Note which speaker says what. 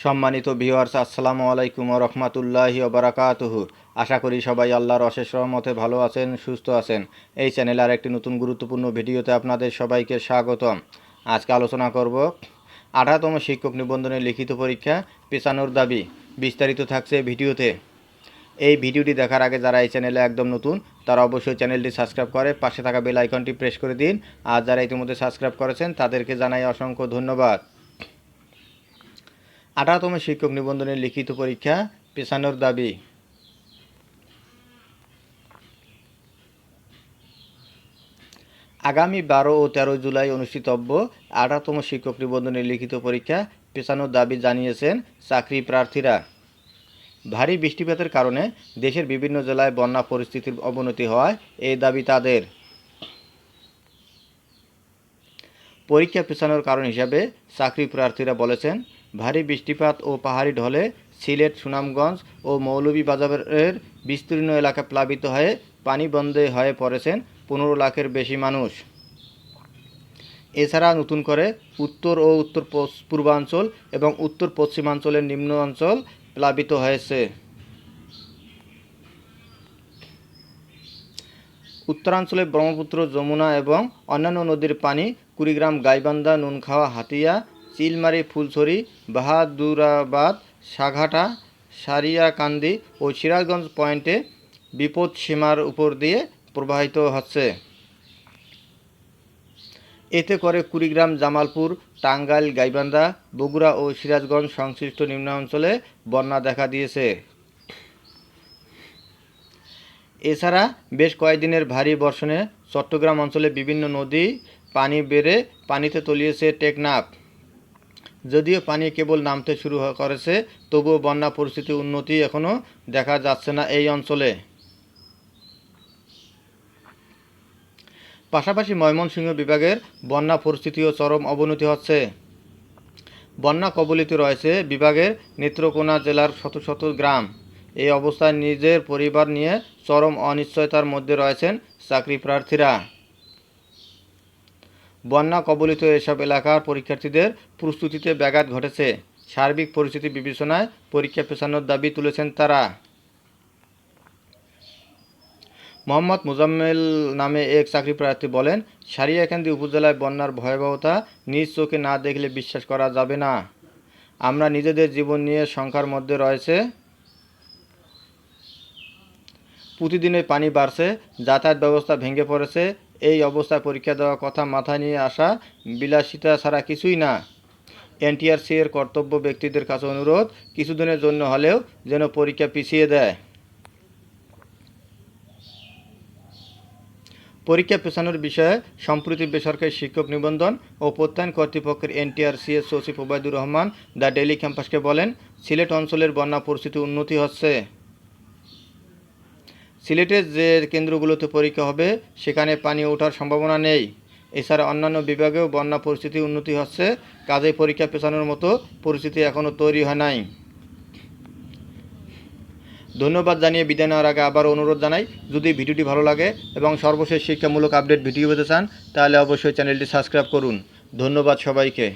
Speaker 1: সম্মানিত ভিউয়ার্স, আসসালামু আলাইকুম ওয়া রাহমাতুল্লাহি ওয়া বারাকাতুহু। আশা করি সবাই আল্লাহর অশেষ রহমতে ভালো আছেন, সুস্থ আছেন। এই চ্যানেলে আর একটি নতুন গুরুত্বপূর্ণ ভিডিওতে আপনাদের সবাইকে স্বাগতম। আজকে আলোচনা করব 18তম শিক্ষক নিবন্ধনের লিখিত পরীক্ষা পেছানোর দাবি। বিস্তারিত থাকছে ভিডিওতে। এই ভিডিওটি দেখার আগে যারা এই চ্যানেলে একদম নতুন তারা অবশ্যই চ্যানেলটি সাবস্ক্রাইব করে পাশে থাকা বেল আইকনটি প্রেস করে দিন। আর যারা ইতিমধ্যে সাবস্ক্রাইব করেছেন তাদেরকে জানাই অসংখ্য ধন্যবাদ। 18তম শিক্ষক নিবন্ধনের লিখিত পরীক্ষা পেছানোর দাবি। আগামী 12 ও 13 জুলাই অনুষ্ঠিতব্য 18তম শিক্ষক নিবন্ধনের লিখিত পরীক্ষা পেছানোর দাবি জানিয়েছেন চাকরি প্রার্থীরা। ভারী বৃষ্টিপাতের কারণে দেশের বিভিন্ন জেলায় বন্যা পরিস্থিতির অবনতি হওয়ায় এই দাবি তাদের। পরীক্ষা পেছানোর কারণ হিসাবে চাকরি প্রার্থীরা বলেছেন, ভারী বৃষ্টিপাত ও পাহাড়ি ঢলে সিলেট, সুনামগঞ্জ ও মৌলভীবাজারের বিস্তীর্ণ এলাকা প্লাবিত হয়ে পানিবন্দী হয়ে পড়েছেন 15 লাখের বেশি মানুষ। এছাড়া নতুন করে উত্তর ও উত্তর পূর্বাঞ্চল এবং উত্তর পশ্চিমাঞ্চলের নিম্ন অঞ্চল প্লাবিত হয়েছে। উত্তরাঞ্চলে ব্রহ্মপুত্র, যমুনা এবং অন্যান্য নদীর পানি কুড়িগ্রাম, গাইবান্ধা, নুনখাওয়া, হাতিয়া, চিলমারি, ফুলছড়ি, বাহাদুরাবাদ, সাঘাটা, সারিয়াকান্দি ও সিরাজগঞ্জ পয়েন্টে বিপদসীমার উপর দিয়ে প্রবাহিত হচ্ছে। এতে করে কুড়িগ্রাম, জামালপুর, টাঙ্গাইল, গাইবান্ধা, বগুড়া ও সিরাজগঞ্জ সংশ্লিষ্ট নিম্নাঞ্চলে বন্যা দেখা দিয়েছে। এছাড়া বেশ কয়েকদিনের ভারী বর্ষণে চট্টগ্রাম অঞ্চলে বিভিন্ন নদী পানি বেড়ে পানিতে তলিয়েছে টেকনাফ। যদিও পানি কেবল নামতে শুরু করেছে, তবুও বন্যা পরিস্থিতির উন্নতি এখনও দেখা যাচ্ছে না এই অঞ্চলে। পাশাপাশি ময়মনসিংহ বিভাগের বন্যা পরিস্থিতিও চরম অবনতি হচ্ছে। বন্যা কবলিত রয়েছে বিভাগের নেত্রকোনা জেলার শত শত গ্রাম। এই অবস্থায় নিজের পরিবার নিয়ে চরম অনিশ্চয়তার মধ্যে রয়েছেন চাকরি প্রার্থীরা। বন্যা কবলিত এসব এলাকার পরীক্ষার্থীদের প্রস্তুতিতে ব্যাঘাত ঘটেছে। সার্বিক পরিস্থিতি বিবেচনায় পরীক্ষা পেছানোর দাবি তুলেছেন তারা। মোহাম্মদ মোজাম্মেল নামে এক চাকরি প্রার্থী বলেন, সারিয়াকান্দি উপজেলায় বন্যার ভয়াবহতা নিজ চোখে না দেখলে বিশ্বাস করা যাবে না। আমরা নিজেদের জীবন নিয়ে শঙ্কার মধ্যে রয়েছে। প্রতিদিনই পানি বাড়ছে, যাতায়াত ব্যবস্থা ভেঙে পড়েছে। এই অবস্থায় পরীক্ষা দেওয়ার কথা মাথায় নিয়ে আসা বিলাসিতা ছাড়া কিছুই না। এনটিআরসি এর কর্তব্য ব্যক্তিদের কাছে অনুরোধ, কিছুদিনের জন্য হলেও যেন পরীক্ষা পিছিয়ে দেয়। পরীক্ষা পেছানোর বিষয়ে সম্প্রতি বেসরকারি শিক্ষক নিবন্ধন ও প্রত্যয়ন কর্তৃপক্ষের এনটিআরসি এর সচিব ওবায়দুর রহমান দ্য ডেইলি ক্যাম্পাসকে বলেন, সিলেট অঞ্চলের বন্যা পরিস্থিতি উন্নতি হচ্ছে। সিলেটের যে কেন্দ্রগুলোতে পরীক্ষা হবে সেখানে পানি ওঠার সম্ভাবনা নেই। এছাড়া অন্যান্য বিভাগেও বন্যা পরিস্থিতি উন্নতি হচ্ছে, কাজেই পরীক্ষা পেছানোর মতো পরিস্থিতি এখনও তৈরি হয় নাই। ধন্যবাদ জানিয়ে বিদায় নেওয়ার আগে আবার অনুরোধ জানাই, যদি ভিডিওটি ভালো লাগে এবং সর্বশেষ শিক্ষামূলক আপডেট ভিডিও পেতে চান তাহলে অবশ্যই চ্যানেলটি সাবস্ক্রাইব করুন। ধন্যবাদ সবাইকে।